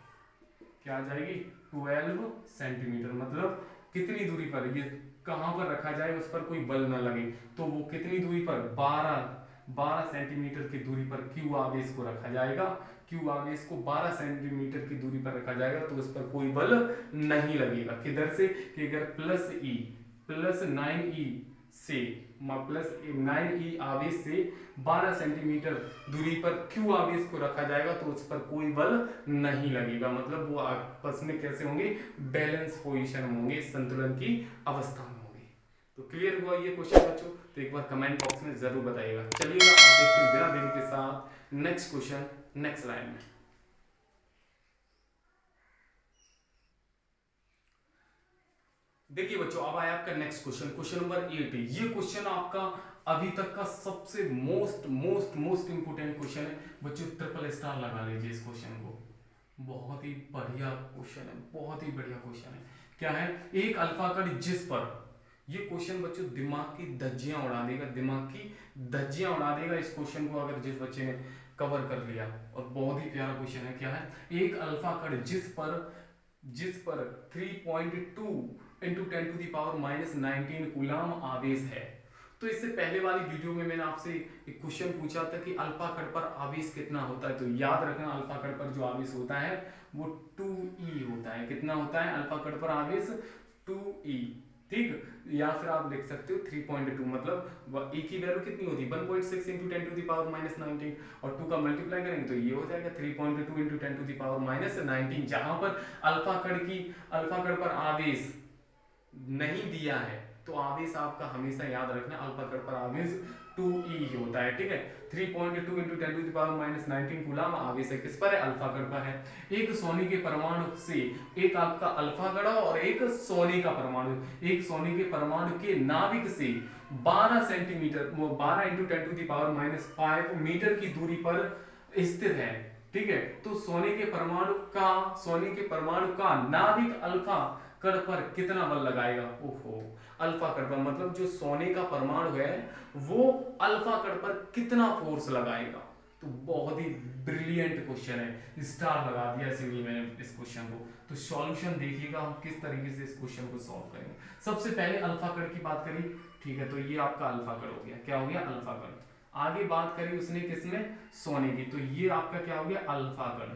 क्या आ जाएगी 12 सेंटीमीटर, मतलब कितनी दूरी पर, ये कहां पर रखा जाए उस पर कोई बल न लगे, तो वो कितनी दूरी पर 12 सेंटीमीटर की दूरी पर Q आवेश को रखा जाएगा, Q आवेश को 12 सेंटीमीटर की दूरी पर रखा जाएगा, तो उस पर कोई बल नहीं लगेगा, किधर से, कि अगर प्लस 9e से प्लस 9e आवेश से 12 सेंटीमीटर दूरी पर Q आवेश को रखा जाएगा, तो उस पर कोई बल नहीं लगेगा, मतलब वो आपस में कैसे होंगे, बैलेंस पोजीशन में होंगे, संतुलन की अवस्था में होंगे। तो क्लियर हुआ ये क्वेश्चन बच्चों, तो एक बार कमेंट बॉक्स में जरूर बताइएगा। चलिएगा अब देखते हैं बिना देरी के साथ नेक्स्ट क्वेश्चन नेक्स्ट लाइन में। देखिए बच्चों, अब आया आपका नेक्स्ट क्वेश्चन, क्वेश्चन नंबर 8, ये क्वेश्चन आपका अभी तक का सबसे मोस्ट इंपोर्टेंट क्वेश्चन है बच्चों, ट्रिपल स्टार लगा लीजिए इस क्वेश्चन को, बहुत ही बढ़िया क्वेश्चन है, बहुत ही बढ़िया क्वेश्चन है। क्या है, एक अल्फा कण जिस पर, ये क्वेश्चन बच्चों दिमाग की धज्जियां उड़ा देगा, दिमाग की धज्जियां उड़ा देगा इस क्वेश्चन को अगर जिस बच्चे ने कवर कर लिया, और बहुत ही प्यारा क्वेश्चन है। क्या है, एक अल्फा कण जिस पर 3.2 into 10 to the power -19 coulomb आवेश है। तो इससे पहले वाली वीडियो में मैंने आपसे एक क्वेश्चन पूछा था कि अल्फा कण पर आवेश कितना होता है, तो याद रखना अल्फा कण पर जो आवेश होता है वो 2e होता है, कितना होता है अल्फा कण पर आवेश 2e, ठीक, या फिर आप लिख सकते हो 3.2, मतलब e की वैल्यू कितनी होती है 1.6 इंटू 10 टू दी पावर -19, और 2 का मल्टीप्लाई करेंगे तो ये हो जाएगा 3.2 इंटू 10 टू दी पावर -19, जहां पर अल्फा कण पर आवेश नहीं दिया है, तो आवेश आपका हमेशा याद रखना अल्फा कण पर आवेश 2e होता है, ठीक है। 3.2 into 10 to the power -19 coulomb आवेश है, किस पर है, अल्फा कण पर है। एक सोने के परमाणु से, एक आपका अल्फा कण और एक सोने का परमाणु, एक सोने के परमाणु के नाभिक से 12 सेंटीमीटर, वो 12 into 10 to the power -5 metre की दूरी पर स्थित है, ठीक है। तो सोने के परमाणु का नाभिक अल्फा कण पर कितना बल लगाएगा, ओहो, अल्फा कण पर, मतलब जो सोने का परमाणु है वो अल्फा कण पर कितना फोर्स लगाएगा। तो बहुत ही ब्रिलियंट क्वेश्चन है, स्टार लगा दिया इसीलिए मैंने इस क्वेश्चन को। तो सॉल्यूशन देखिएगा हम किस तरीके से इस क्वेश्चन को सॉल्व करेंगे। सबसे पहले अल्फा कण की बात करी, ठीक है, तो ये आपका अल्फा कण हो गया, क्या हो गया अल्फा कण। आगे बात करी उसने किसमें, सोने की, तो ये आपका क्या हो गया अल्फा कण,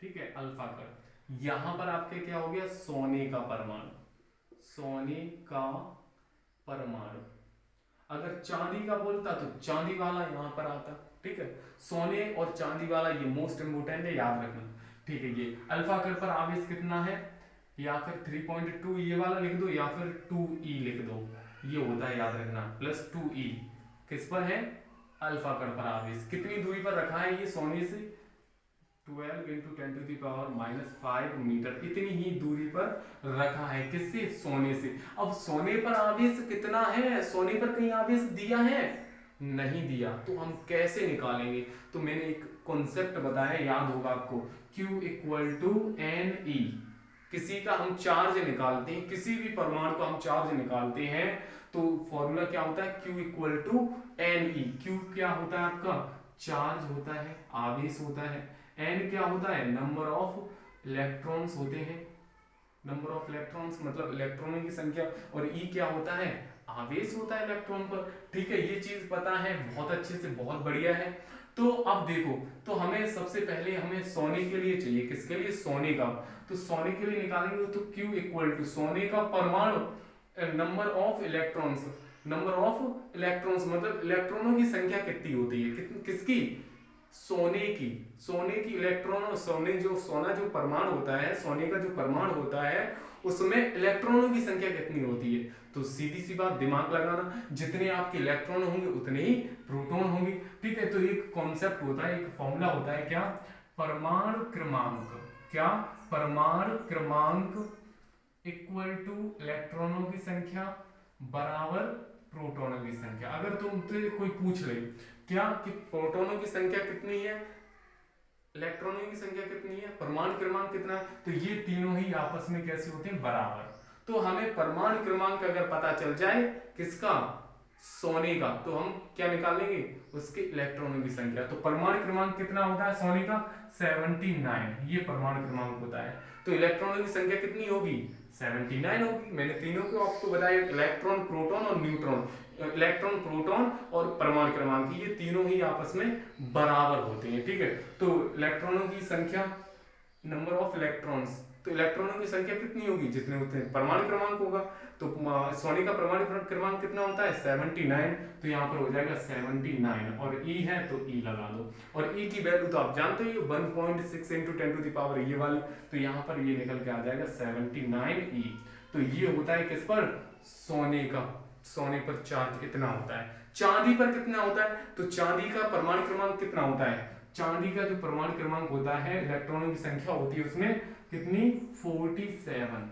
ठीक है, अल्फा कण। यहां पर आपके क्या हो गया सोने का परमाणु, सोने का परमाणु। अगर चांदी का बोलता तो चांदी वाला यहां पर आता, ठीक है। सोने और चांदी वाला ये मोस्ट इंपोर्टेंट है, याद रखना। ठीक है, ये अल्फा कण पर आवेश कितना है, या फिर 3.2 ये वाला लिख दो या फिर 2e लिख दो, ये होता है याद रखना, प्लस 2e किस पर है, अल्फा कण पर आवेश कितनी दूरी पर रखा है, ये सोने से 12 इंटू 10⁻⁻5 मीटर, इतनी ही दूरी पर रखा है, किससे, सोने से। अब सोने पर आवेश कितना है, सोने पर कहीं आवेश दिया है, नहीं दिया, तो हम कैसे निकालेंगे, तो मैंने एक कॉन्सेप्ट बताया, याद होगा आपको, Q equal to N E, किसी का हम चार्ज निकालते हैं, किसी भी परमाणु का हम चार्ज निकालते हैं, तो फॉर्मूला क्या होता है, Q equal to N E, Q क्या होता है आपका, चार्ज होता है, आवेश होता है, एन क्या होता है, नंबर ऑफ इलेक्ट्रॉन्स होते हैं, नंबर ऑफ इलेक्ट्रॉन्स मतलब इलेक्ट्रॉनों की संख्या, और ई क्या होता है, आवेश होता है इलेक्ट्रॉन पर। ठीक है, ये चीज पता है, बहुत अच्छे से, बहुत बढ़िया है। तो अब देखो, तो हमें सबसे पहले हमें सोने के लिए चाहिए, किसके लिए, सोने का, तो सोने के लिए निकालेंगे तो Q इक्वल टू सोने का परमाणु number of electrons, number of electrons मतलब इलेक्ट्रॉनों की संख्या कितनी होती है, किसकी, सोने की, सोने की इलेक्ट्रॉन, सोने जो सोना जो परमाणु होता है, सोने का जो परमाणु होता है उसमें इलेक्ट्रॉनों की संख्या कितनी होती है, तो सीधी सी बात, दिमाग लगाना, जितने आपके इलेक्ट्रॉन होंगे उतने ही प्रोटॉन होंगे। ठीक है, तो एक कॉन्सेप्ट होता है, एक फॉर्मूला होता है, क्या, परमाणु क्रमांक, क्या, परमाणु क्रमांक इक्वल टू इलेक्ट्रॉनों की संख्या बराबर प्रोटॉनों की संख्या। अगर तुमसे कोई पूछ ले क्या कि प्रोटॉनों की संख्या कितनी है, इलेक्ट्रॉनों की संख्या कितनी है, परमाणु क्रमांक कितना है, तो ये तीनों ही आपस में कैसे होते हैं, बराबर। तो हमें परमाणु क्रमांक अगर पता चल जाए, किसका, सोने का, तो हम क्या निकाल लेंगे, उसके इलेक्ट्रॉनों की संख्या। तो परमाणु क्रमांक कितना होता है सोने का, 79, ये परमाणु क्रमांक होता है। तो इलेक्ट्रॉनों की संख्या कितनी होगी, 79 होगी। मैंने तीनों को आपको बताया, इलेक्ट्रॉन, प्रोटॉन और न्यूट्रॉन, इलेक्ट्रॉन, प्रोटॉन और परमाणु क्रमांक, ये तीनों ही आपस में बराबर होते हैं। ठीक है, तो इलेक्ट्रॉनों की संख्या, नंबर ऑफ इलेक्ट्रॉन्स, तो इलेक्ट्रॉनों की संख्या कितनी होगी, जितने उतने परमाणु क्रमांक होगा। तो सोने का परमाणु क्रमांक कितना होता है, 79, तो यहाँ पर हो जाएगा 79, और E है तो E लगा दो, और E की वैल्यू तो आप जानते हो 1.6 इंटू 10⁻, ये वाली, तो यहाँ पर ये निकल के आ जाएगा 79E। तो ये होता है किस पर, सोने का, सोने पर चार्ज इतना होता है। चांदी पर कितना होता है, तो चांदी का परमाणु क्रमांक कितना होता है, चांदी का जो परमाणु क्रमांक होता है, इलेक्ट्रॉनों की संख्या होती है उसमें कितनी, 47,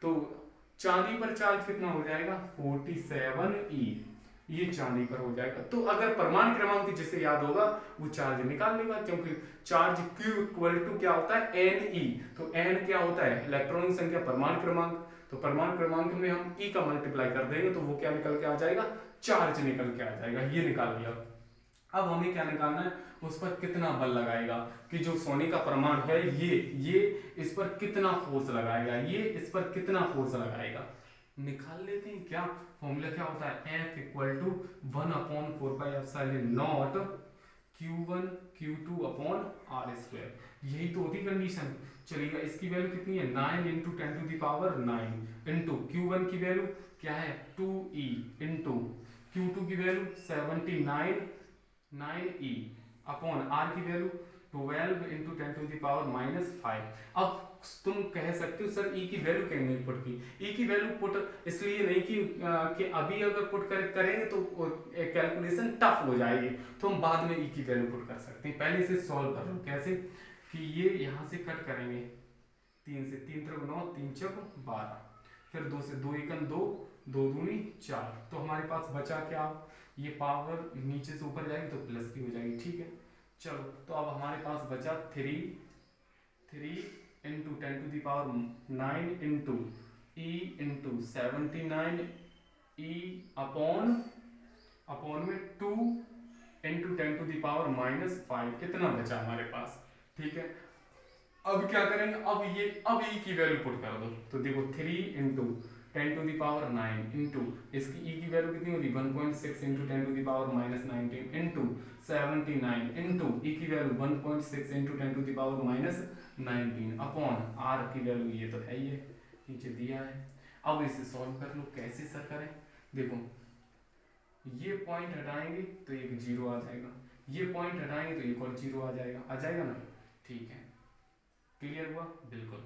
तो चांदी पर चार्ज कितना हो जाएगा, 47E, ये चांदी पर हो जाएगा। तो अगर परमाणु क्रमांक जिसे याद होगा वो चार्ज निकाल लेगा, क्योंकि चार्ज Q इक्वल टू क्या होता है, Ne, तो N क्या होता है, इलेक्ट्रॉनों की संख्या, परमाणु क्रमांक, तो परमाणु क्रमांक में हम E का मल्टीप्लाई कर देंगे तो वो क्या निकल के आ जाएगा, चार्ज निकल के आ जाएगा, ये निकाल लिया। अब हमें क्या निकालना है, उस पर कितना बल लगाएगा, कि जो सोने का परमाणु है ये इस पर कितना फोर्स लगाएगा, ये इस पर कितना फोर्स लगाएगा, निकाल लेते हैं। क्या फॉर्मूला क्या होता है, F equal to 1/4πε0 Q1 Q2 upon R square, यही तो होती कंडीशन। चलिएगा, इसकी वैल्यू कितनी है, 9 इंटू 10⁹ इंटू Q1 की वैल्यू क्या है, 2E इंटू Q2 की वैल्यू 79 9E अपॉन आर की वैल्यू 12 इंटू 10⁻⁻5। अब तुम कह सकते हो सर ई की वैल्यू क्यों नहीं पुट की, ई की वैल्यू पुट इसलिए नहीं कि अभी अगर पुट करेंगे तो कैलकुलेशन टफ हो जाएगी, तो हम बाद में ई की वैल्यू पुट कर सकते हैं। पहले इसे सॉल्व कर लो, कैसे, कि ये यहाँ से कट करेंगे, 3 से 3 त्रिक 9, 3 चौक 12, फिर 2 से 2 एकम 2, 2 दूनी 4, तो हमारे पास बचा क्या, ये पावर नीचे से ऊपर जाएगी तो प्लस की हो जाएगी। ठीक है, चलो, तो अब हमारे पास बचा 3 into 10⁹ into E into 79E upon में 2 इंटू 10⁻⁻5, इतना बचा हमारे पास। ठीक है, अब क्या करेंगे, अब E की वैल्यू पुट कर दो, तो देखो 3 इंटू 10⁹ इंटू इसकी E की वैल्यू कितनी होगी, 1.6 इंटू 10⁻⁻19 इंटू 79 इंटू E की वैल्यू 1.6 इंटू 10⁻⁻19 अपॉन R की वैल्यू ये तो है ही है, नीचे दिया है। अब इसे सॉल्व कर लो, कैसे सर करें, देखो ये पॉइंट हटाएंगे तो एक जीरो आ जाएगा, ये पॉइंट हटाएंगे तो एक और जीरो आ जाएगा ना, ठीक है। क्लियर हुआ? बिल्कुल।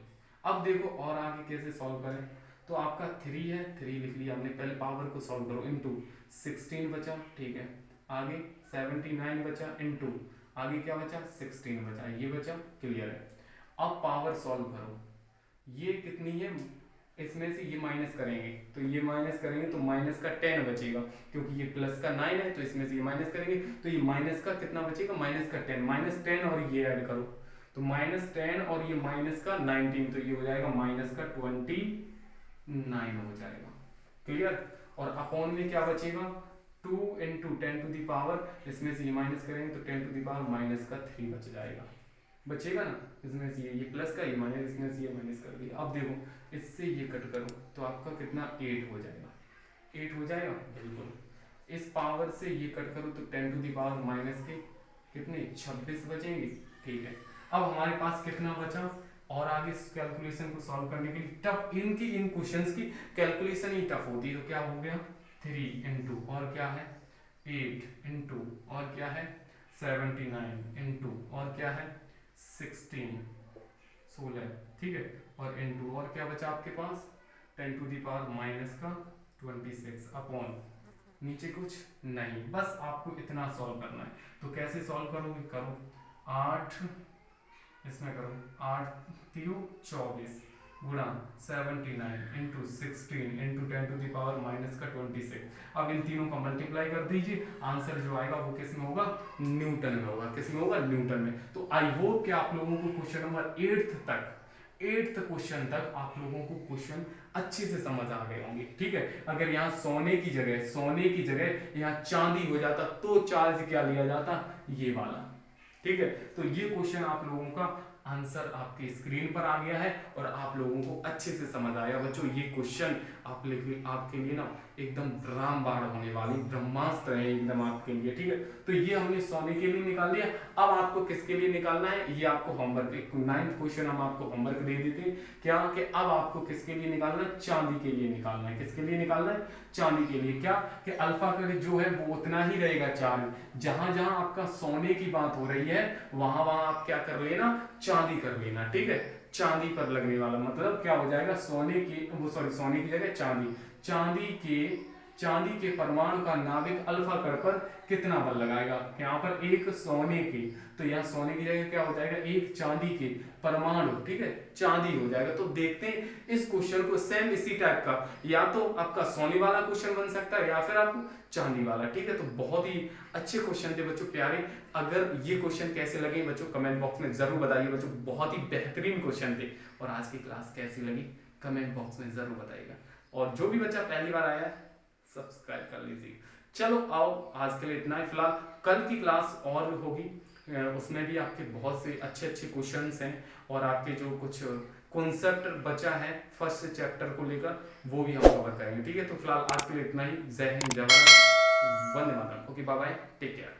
अब देखो और आगे कैसे सॉल्व करें। तो आपका 3 है, 3 लिख लिया हमने, पहले पावर को सॉल्व करो, इनटू 16 बचा, ठीक है, आगे 79 बचा, इनटू आगे क्या बचा, 16 बचा, ये बचा, क्लियर है। अब पावर सॉल्व करो, ये कितनी है, इसमें से ये माइनस करेंगे, तो ये माइनस करेंगे तो माइनस का 10 बचेगा, क्योंकि ये प्लस का 9 है, तो इसमें से ये माइनस करेंगे तो ये माइनस का कितना बचेगा, माइनस का 10, -10 और ये ऐड करो, तो -10 और ये माइनस का 19, तो ये हो जाएगा माइनस का 29 हो जाएगा, क्लियर। और अपॉन में क्या बचेगा, 2 × 10⁻, इसमें से ये माइनस करेंगे तो 10⁻³ का 3 बच जाएगा, बचेगा ना, इसमें से ये प्लस का ये माइनस, इसमें से ये माइनस कर दिया। अब देखो इससे ये कट करो तो आपका कितना 8 हो जाएगा, 8 हो जाएगा, बिल्कुल। इस पावर से ये कट करो तो 10⁻⁻ के कितने 26 बचेंगे, ठीक है। अब हमारे पास कितना बचा, और आगे इस कैलकुलेशन को सॉल्व करने के लिए टफ, इन क्वेश्चंस की कैलकुलेशन ही टफ होती है, तो क्या हो गया 3 × और क्या है 8 × और क्या है 79 × और क्या है 16, ठीक है, और इनटू और क्या बचा आपके पास 10⁻⁻26 अपॉन नीचे कुछ नहीं, बस आपको इतना सॉल्व करना है। तो कैसे सॉल्व करोगे, करो 8 इसमें करो 8 3 24 गुणा 79 × 16 × 10⁻⁻26। अब इन तीनों का मल्टीप्लाई कर दीजिए, आंसर जो आएगा वो किस में होगा, न्यूटन में होगा, किस में होगा, न्यूटन में। तो आई होप कि आप लोगों को क्वेश्चन नंबर 8th क्वेश्चन तक आप लोगों को क्वेश्चन अच्छे से समझ आ गए होंगे, ठीक है। अगर यहाँ सोने की जगह यहाँ चांदी हो जाता तो चार्ज क्या लिया जाता, ये वाला, ठीक है। तो ये क्वेश्चन आप लोगों का आंसर आपकी स्क्रीन पर आ गया है और आप लोगों को अच्छे से समझ आया बच्चों। ये क्वेश्चन आपके लिए ना एकदम रामबाण होने वाली, ब्रह्मास्त्र है एकदम आपके लिए, ठीक है। तो ये हमने सोने के लिए निकाल लिया। अब आपको किसके लिए निकालना है, ये आपको होमवर्क, 9th क्वेश्चन हम आपको होमवर्क दे देते हैं क्या, कि अब आपको किसके लिए निकालना है, चांदी के लिए निकालना है। किसके लिए निकालना है, चांदी के लिए। क्या कि अल्फा का जो है वो उतना ही रहेगा चार्ज, जहां जहां आपका सोने की बात हो रही है वहां वहां आप क्या कर लेना, चांदी कर लेना, ठीक है। चांदी पर लगने वाला मतलब क्या हो जाएगा, सोने की जगह चांदी के परमाणु का नाभिक अल्फा कण पर कितना बल लगाएगा, यहाँ पर एक सोने के, तो यहाँ सोने की जगह क्या हो जाएगा, एक चांदी के परमाणु, ठीक है, चांदी हो जाएगा। तो देखते हैं इस क्वेश्चन को, सेम इसी टाइप का, या तो आपका सोने वाला क्वेश्चन बन सकता है या फिर आपको चांदी वाला, ठीक है। तो बहुत ही अच्छे क्वेश्चन थे बच्चों, प्यारे। अगर ये क्वेश्चन कैसे लगे बच्चों कमेंट बॉक्स में जरूर बताइए बच्चों, बहुत ही बेहतरीन क्वेश्चन थे। और आज की क्लास कैसी लगी कमेंट बॉक्स में जरूर बताइएगा। और जो भी बच्चा पहली बार आया है सब्सक्राइब कर लीजिए। चलो आओ, आज के लिए इतना ही फिलहाल, कल की क्लास और होगी, उसमें भी आपके बहुत से अच्छे अच्छे क्वेश्चंस हैं और आपके जो कुछ कॉन्सेप्ट बचा है फर्स्ट चैप्टर को लेकर वो भी हम कवर करेंगे, ठीक है। तो फिलहाल आज के लिए इतना ही। जय हिंद, जय भारत, वंदे मातरम। Okay, bye bye, take care.